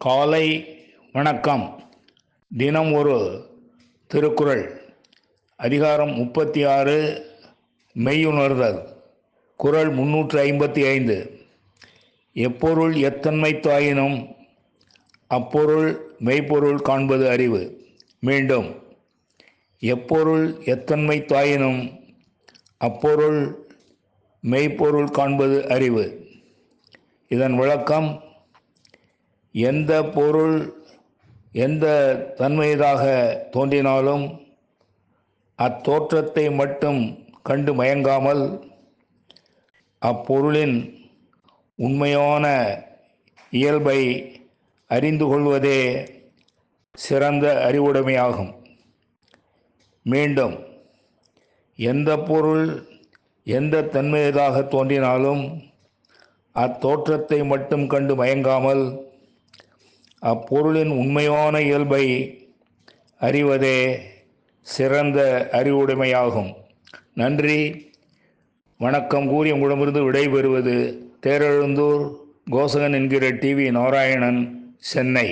காலை வணக்கம். தினம் ஒரு திருக்குறள். அதிகாரம் 36, மெய்யுணர்தல். குறள் 355. எப்பொருள் எத்தன்மைத்தாயினும் அப்பொருள் மெய்ப்பொருள் காண்பது அறிவு. மீண்டும், எப்பொருள் எத்தன்மைத்தாயினும் அப்பொருள் மெய்ப்பொருள் காண்பது அறிவு. இதன் விளக்கம்: எந்த பொருள் எந்த தன்மையதாக தோன்றினாலும் அத்தோற்றத்தை மட்டும் கண்டு மயங்காமல் அப்பொருளின் உண்மையான இயல்பை அறிந்து கொள்வதே சிறந்த அறிவுடைமையாகும். மீண்டும், எந்த பொருள் எந்த தன்மையதாக தோன்றினாலும் அத்தோற்றத்தை மட்டும் கண்டு மயங்காமல் அப்பொருளின் உண்மையான இயல்பை அறிவதே சிறந்த அறிவுடைமையாகும். நன்றி, வணக்கம் கூறி உங்களிடமிருந்து விடைபெறுவது தேரெழுந்தூர் கோசகன் என்கிற டிவி நாராயணன், சென்னை.